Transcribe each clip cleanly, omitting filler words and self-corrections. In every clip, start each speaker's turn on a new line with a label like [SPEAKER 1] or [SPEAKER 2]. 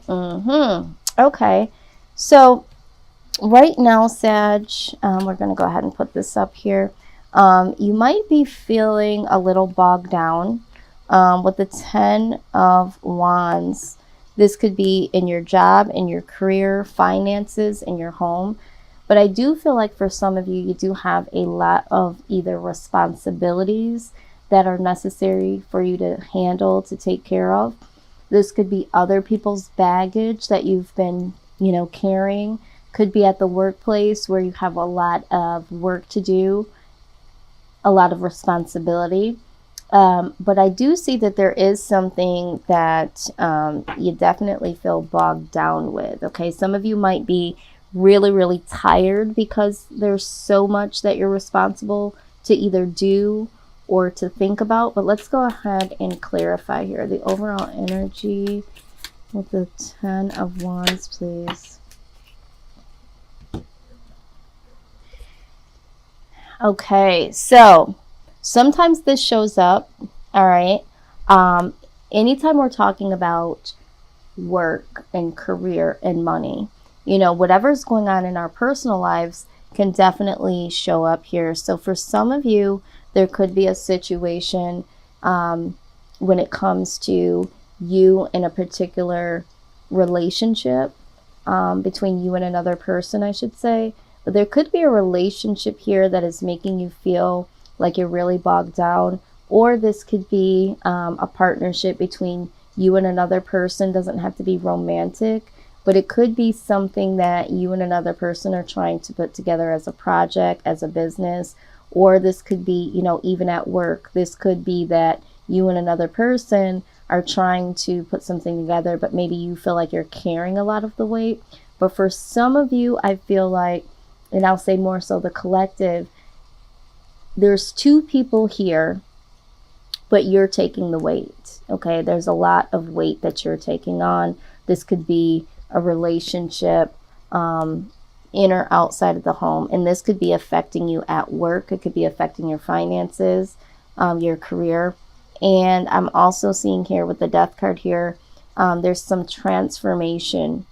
[SPEAKER 1] Okay. So right now, Sag, we're going to go ahead and put this up here. You might be feeling a little bogged down with the 10 of Wands. This could be in your job, in your career, finances, in your home. But I do feel like for some of you, you do have a lot of either responsibilities that are necessary for you to handle, to take care of. This could be other people's baggage that you've been, carrying. Could be at the workplace where you have a lot of work to do, a lot of responsibility. But I do see that there is something that you definitely feel bogged down with. Okay, some of you might be really, really tired because there's so much that you're responsible to either do or to think about. But let's go ahead and clarify here the overall energy with the 10 of Wands, please. Okay, so sometimes this shows up, all right? Anytime we're talking about work and career and money, whatever's going on in our personal lives can definitely show up here. So for some of you, there could be a situation when it comes to you in a particular relationship, between you and another person, I should say. But there could be a relationship here that is making you feel like you're really bogged down. Or this could be a partnership between you and another person. Doesn't have to be romantic, but it could be something that you and another person are trying to put together as a project, as a business. Or this could be, even at work. This could be that you and another person are trying to put something together, but maybe you feel like you're carrying a lot of the weight. But for some of you, I feel like, and I'll say more so the collective, there's two people here, but you're taking the weight. Okay, there's a lot of weight that you're taking on. This could be a relationship, in or outside of the home, and this could be affecting you at work. It could be affecting your finances, your career. And I'm also seeing here with the Death card here, there's some transformation.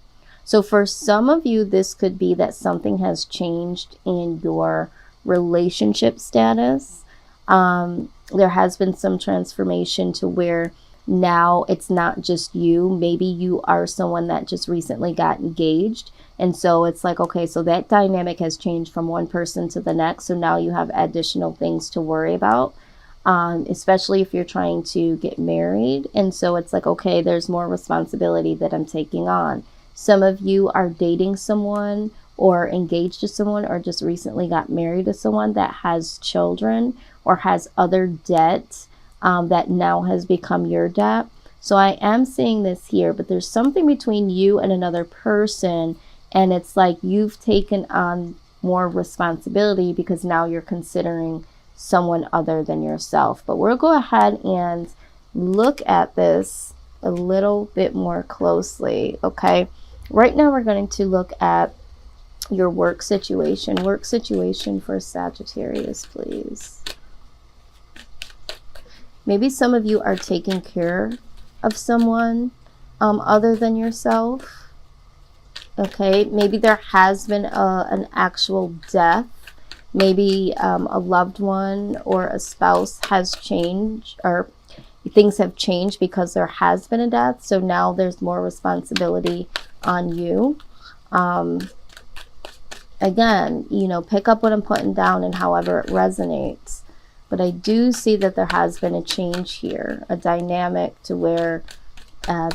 [SPEAKER 1] So for some of you, this could be that something has changed in your relationship status. There has been some transformation to where now it's not just you. Maybe you are someone that just recently got engaged. And so it's like, okay, so that dynamic has changed from one person to the next. So now you have additional things to worry about, especially if you're trying to get married. And so it's like, okay, there's more responsibility that I'm taking on. Some of you are dating someone or engaged to someone or just recently got married to someone that has children or has other debt that now has become your debt. So I am seeing this here, but there's something between you and another person, and it's like you've taken on more responsibility because now you're considering someone other than yourself. But we'll go ahead and look at this a little bit more closely, okay? Right now we're going to look at your work situation. Work situation for Sagittarius, please. Maybe some of you are taking care of someone other than yourself. Okay, maybe there has been an actual death. Maybe a loved one or a spouse has changed, or things have changed because there has been a death. So now there's more responsibility on you. Again, pick up what I'm putting down and however it resonates. But I do see that there has been a change here, a dynamic to where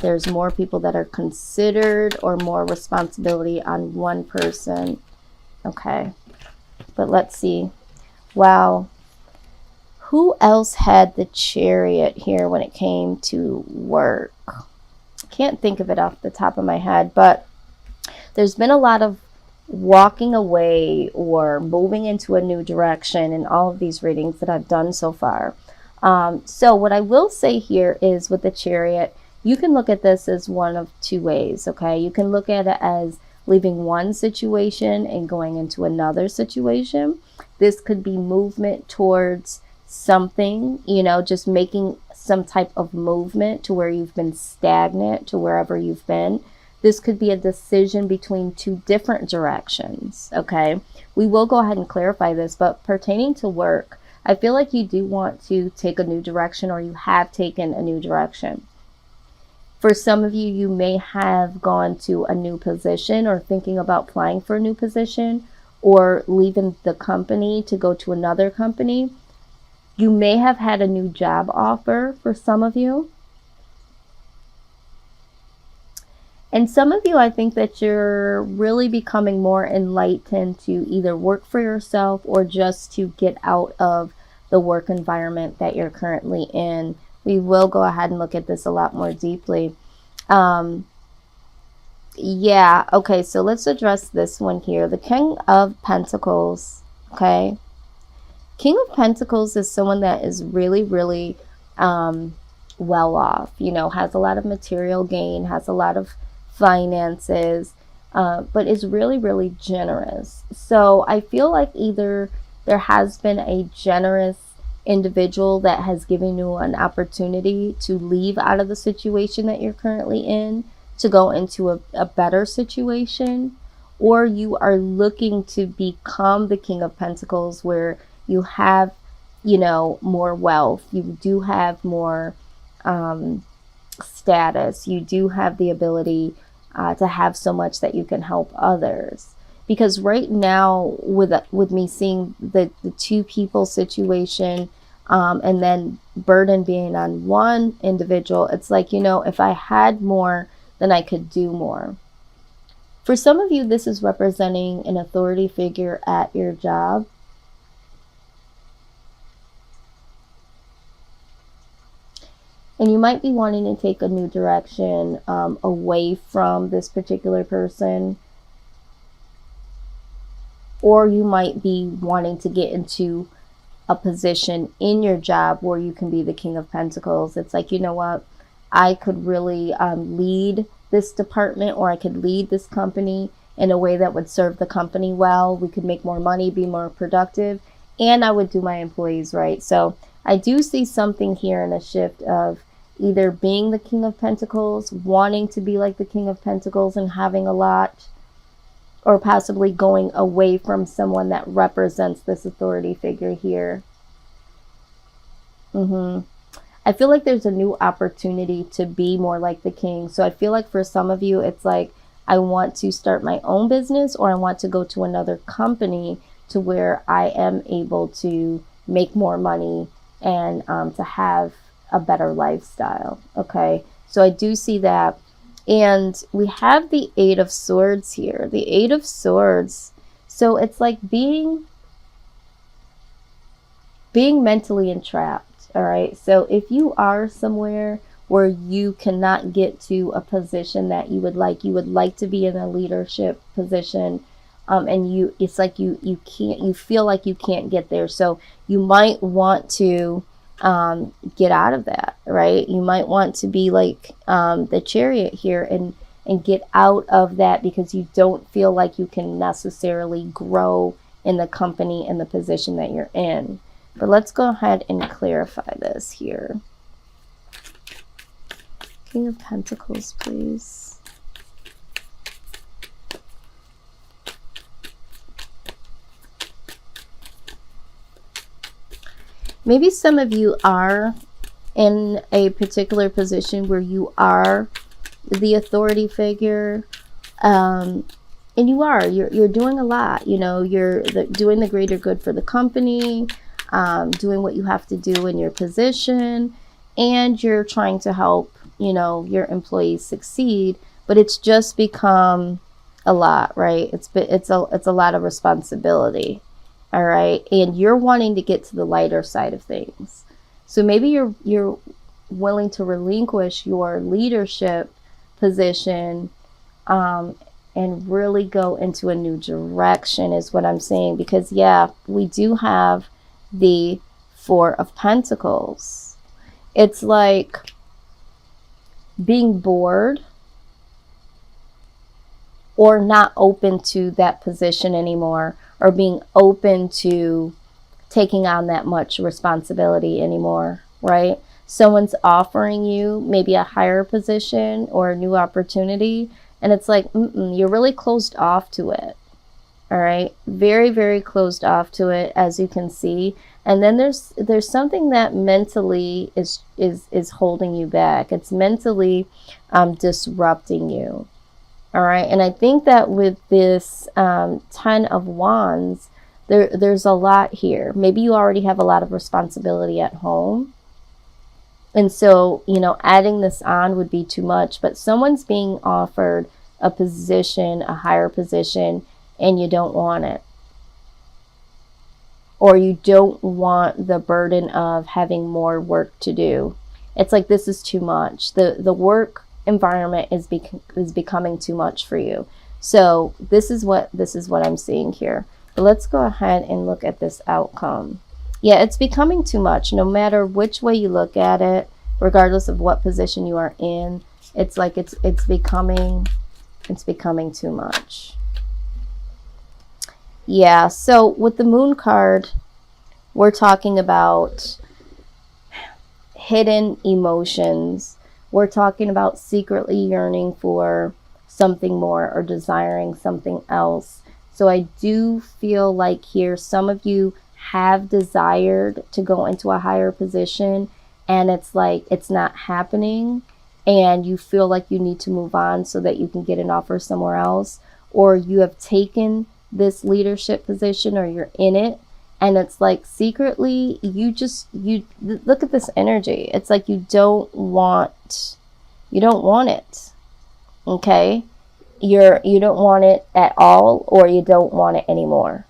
[SPEAKER 1] there's more people that are considered or more responsibility on one person. Okay, but let's see. Wow. Who else had the Chariot here when it came to work? Can't think of it off the top of my head, but there's been a lot of walking away or moving into a new direction in all of these readings that I've done so far. So what I will say here is with the Chariot, you can look at this as one of two ways, okay? You can look at it as leaving one situation and going into another situation. This could be movement towards something, just making some type of movement to where you've been stagnant to wherever you've been. this could be a decision between two different directions, okay? We will go ahead and clarify this, but pertaining to work, I feel like you do want to take a new direction, or you have taken a new direction. For some of you, you may have gone to a new position or thinking about applying for a new position or leaving the company to go to another company. You may have had a new job offer for some of you. And some of you, I think that you're really becoming more enlightened to either work for yourself or just to get out of the work environment that you're currently in. We will go ahead and look at this a lot more deeply. Yeah, okay, so let's address this one here. The King of Pentacles, okay? King of Pentacles is someone that is really, really well off, you know, has a lot of material gain, has a lot of finances, but is really, really generous. So I feel like either there has been a generous individual that has given you an opportunity to leave out of the situation that you're currently in to go into a better situation, or you are looking to become the King of Pentacles where you have, you know, more wealth, you do have more status, you do have the ability to have so much that you can help others. Because right now, with me seeing the two people situation, and then burden being on one individual, it's like, you know, if I had more, then I could do more. For some of you, this is representing an authority figure at your job. And you might be wanting to take a new direction away from this particular person. Or you might be wanting to get into a position in your job where you can be the King of Pentacles. It's like, you know what, I could really lead this department, or I could lead this company in a way that would serve the company well. We could make more money, be more productive, and I would do my employees right. So I do see something here in a shift of either being the King of Pentacles, wanting to be like the King of Pentacles and having a lot, or possibly going away from someone that represents this authority figure here. I feel like there's a new opportunity to be more like the king. So I feel like for some of you, it's like, I want to start my own business, or I want to go to another company to where I am able to make more money and to have a better lifestyle. Okay, so I do see that. And we have the Eight of Swords here. The Eight of Swords. So it's like being mentally entrapped. All right. So if you are somewhere where you cannot get to a position that you would like to be in a leadership position, and it's like you feel like you can't get there. So you might want to get out of that, right? You might want to be like the Chariot here and get out of that, because you don't feel like you can necessarily grow in the company and the position that you're in. But let's go ahead and clarify this here. King of Pentacles, please. Maybe some of you are in a particular position where you are the authority figure, and you're doing a lot. You know, you're doing the greater good for the company, doing what you have to do in your position, and you're trying to help, you know, your employees succeed. But it's just become a lot, right? It's a lot of responsibility. All right. And you're wanting to get to the lighter side of things. So maybe you're willing to relinquish your leadership position and really go into a new direction is what I'm saying. Because, yeah, we do have the Four of Pentacles. It's like being bored or not open to that position anymore, or being open to taking on that much responsibility anymore, right? Someone's offering you maybe a higher position or a new opportunity, And it's like, you're really closed off to it. All right, very, very closed off to it, as you can see. And then there's something that mentally is holding you back. It's mentally disrupting you. All right, and I think that with this 10 of Wands, there's a lot here. Maybe you already have a lot of responsibility at home. And so, you know, adding this on would be too much, but someone's being offered a position, a higher position, and you don't want it. Or you don't want the burden of having more work to do. It's like, this is too much. The work environment is becoming too much for you. So this is what I'm seeing here. But let's go ahead and look at this outcome. Yeah, it's becoming too much. No matter which way you look at it, regardless of what position you are in, it's like it's becoming too much. Yeah, so with the Moon card, we're talking about hidden emotions. We're talking about secretly yearning for something more or desiring something else. So I do feel like here some of you have desired to go into a higher position, and it's like it's not happening, and you feel like you need to move on so that you can get an offer somewhere else, or you have taken this leadership position or you're in it, and it's like secretly you look at this energy. It's like you don't want it. Okay, you don't want it at all, or you don't want it anymore,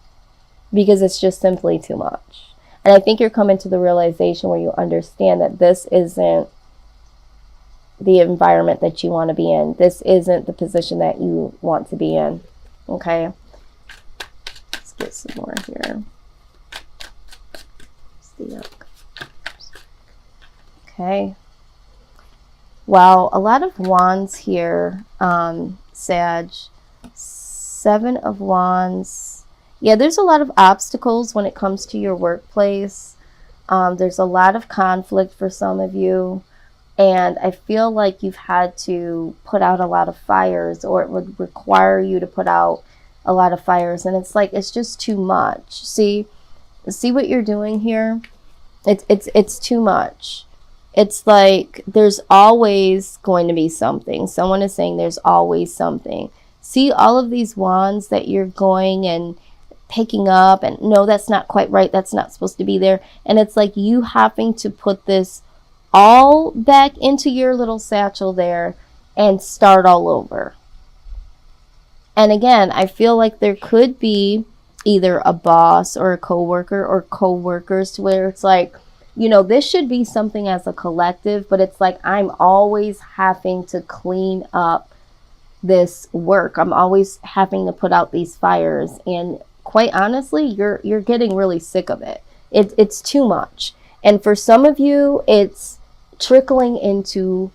[SPEAKER 1] because it's just simply too much. And I think you're coming to the realization where you understand that this isn't the environment that you want to be in. This isn't the position that you want to be in. Okay, let's get some more here. Okay. Wow, a lot of Wands here, Sag. 7 of Wands. Yeah, there's a lot of obstacles when it comes to your workplace. There's a lot of conflict for some of you. And I feel like you've had to put out a lot of fires, or it would require you to put out a lot of fires. And it's like, it's just too much. See what you're doing here? It's too much. It's like there's always going to be something. Someone is saying there's always something. See all of these wands that you're going and picking up, and no, that's not quite right. That's not supposed to be there. And it's like you having to put this all back into your little satchel there and start all over. And again, I feel like there could be either a boss or a coworker or coworkers to where it's like, you know, this should be something as a collective, but it's like I'm always having to clean up this work. I'm always having to put out these fires, and quite honestly, you're getting really sick of it. It's too much. And for some of you, it's trickling into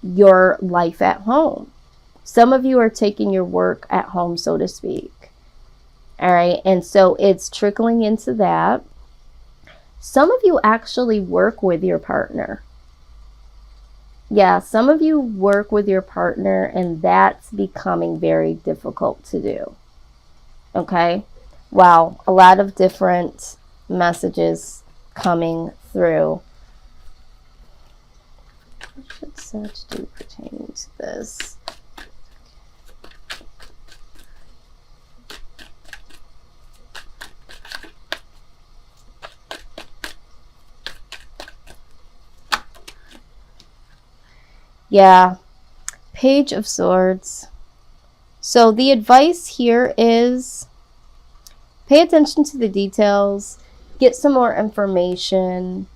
[SPEAKER 1] your life at home. Some of you are taking your work at home, so to speak. All right, and so it's trickling into that. Some of you actually work with your partner. Yeah, some of you work with your partner, and that's becoming very difficult to do. Okay? Wow, a lot of different messages coming through. What should Sag do pertaining to this? Yeah, Page of Swords. So the advice here is pay attention to the details, get some more information.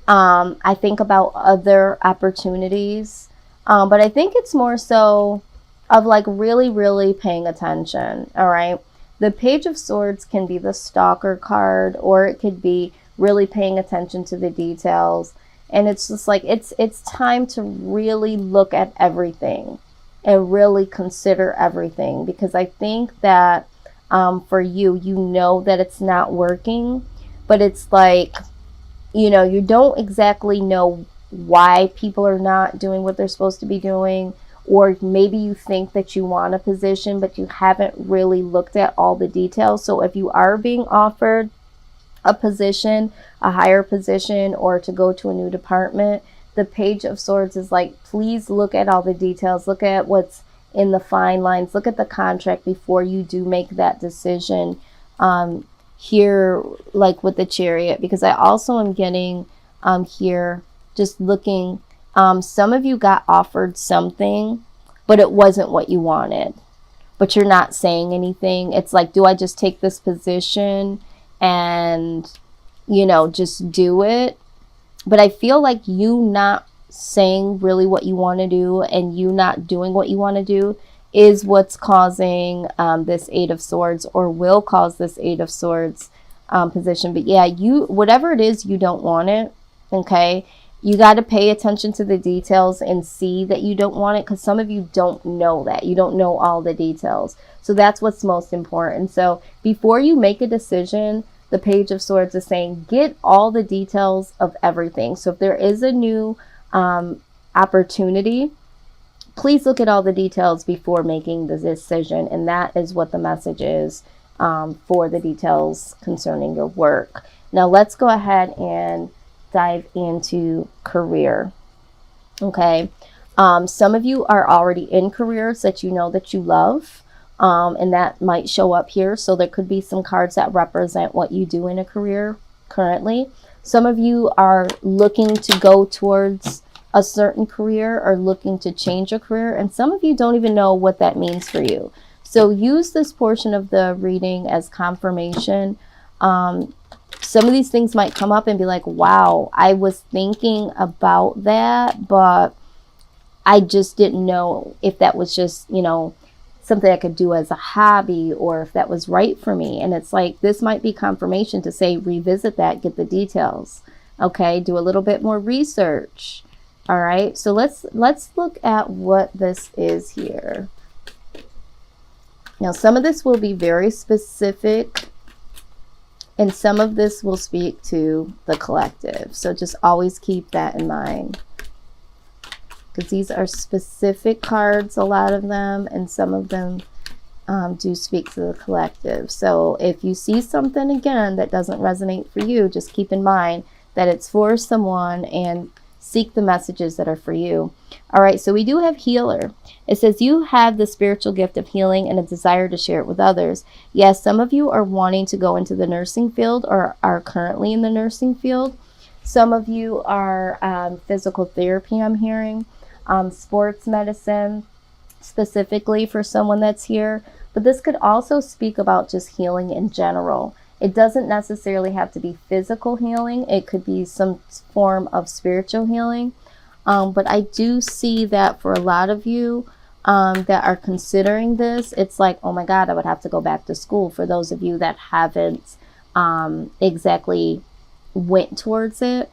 [SPEAKER 1] I think about other opportunities, but I think it's more so of like really, really paying attention. All right. The Page of Swords can be the stalker card, or it could be really paying attention to the details. And it's just like, it's time to really look at everything and really consider everything, because I think that for you, you know that it's not working, but it's like, you know, you don't exactly know why people are not doing what they're supposed to be doing, or maybe you think that you want a position, but you haven't really looked at all the details. So if you are being offered a position, a higher position, or to go to a new department, the Page of Swords is like, please look at all the details, look at what's in the fine lines, look at the contract before you do make that decision. Here, like with the Chariot, because I also am getting here, just looking, some of you got offered something, but it wasn't what you wanted, but you're not saying anything. It's like, do I just take this position and, you know, just do it? But I feel like you not saying really what you want to do and you not doing what you want to do is what's causing this Eight of Swords, or will cause this Eight of Swords position. But yeah, you, whatever it is, you don't want it. Okay. You got to pay attention to the details and see that you don't want it, because some of you don't know that. You don't know all the details. So that's what's most important. So before you make a decision, the Page of Swords is saying, get all the details of everything. So if there is a new opportunity, please look at all the details before making the decision. And that is what the message is for the details concerning your work. Now let's go ahead and dive into career. Okay. Some of you are already in careers that you know that you love. And that might show up here. So there could be some cards that represent what you do in a career currently. Some of you are looking to go towards a certain career or looking to change a career. And some of you don't even know what that means for you. So use this portion of the reading as confirmation. Some of these things might come up and be like, wow, I was thinking about that, but I just didn't know if that was just, you know, something I could do as a hobby, or if that was right for me. And it's like, this might be confirmation to say, revisit that, get the details. Okay, do a little bit more research. All right, so let's look at what this is here. Now, some of this will be very specific, and some of this will speak to the collective. So just always keep that in mind, because these are specific cards, a lot of them, and some of them do speak to the collective. So if you see something again that doesn't resonate for you, just keep in mind that it's for someone, and seek the messages that are for you. All right, so we do have healer. It says you have the spiritual gift of healing and a desire to share it with others. Yes, some of you are wanting to go into the nursing field or are currently in the nursing field. Some of you are physical therapy, I'm hearing. Sports medicine, specifically for someone that's here. But this could also speak about just healing in general. It doesn't necessarily have to be physical healing. It could be some form of spiritual healing. But I do see that for a lot of you that are considering this, it's like, oh my God, I would have to go back to school. For those of you that haven't exactly went towards it.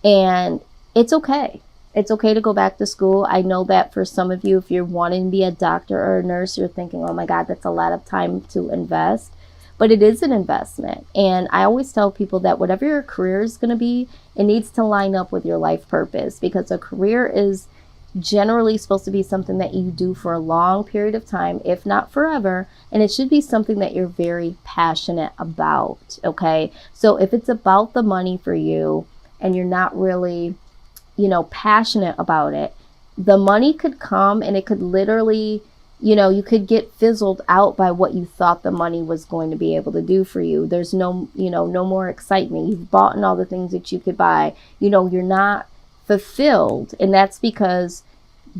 [SPEAKER 1] And it's okay. It's okay to go back to school. I know that for some of you, if you're wanting to be a doctor or a nurse, you're thinking, oh my God, that's a lot of time to invest. But it is an investment. And I always tell people that whatever your career is going to be, it needs to line up with your life purpose, because a career is generally supposed to be something that you do for a long period of time, if not forever. And it should be something that you're very passionate about. Okay. So if it's about the money for you and you're not really, you know, passionate about it, the money could come and it could literally, you know, you could get fizzled out by what you thought the money was going to be able to do for you. There's no, you know, no more excitement. You've bought in all the things that you could buy. You know, you're not fulfilled. And that's because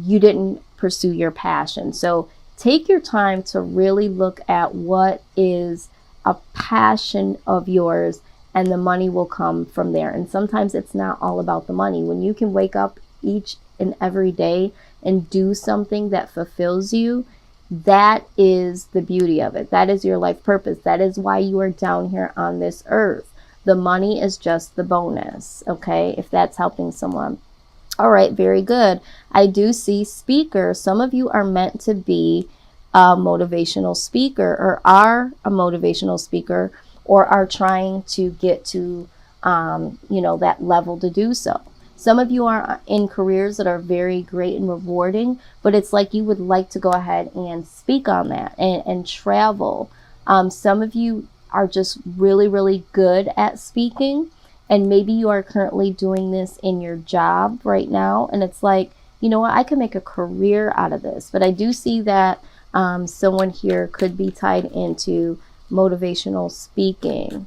[SPEAKER 1] you didn't pursue your passion. So take your time to really look at what is a passion of yours, and the money will come from there. And sometimes it's not all about the money. When you can wake up each and every day and do something that fulfills you, that is the beauty of it. That is your life purpose. That is why you are down here on this earth. The money is just the bonus, okay, if that's helping someone. All right, very good. I do see speaker. Some of you are meant to be a motivational speaker, or are a motivational speaker, or are trying to get to, you know, that level to do so. Some of you are in careers that are very great and rewarding, but it's like you would like to go ahead and speak on that and travel. Some of you are just really, really good at speaking, and maybe you are currently doing this in your job right now, and it's like, you know what, I can make a career out of this. But I do see that someone here could be tied into motivational speaking.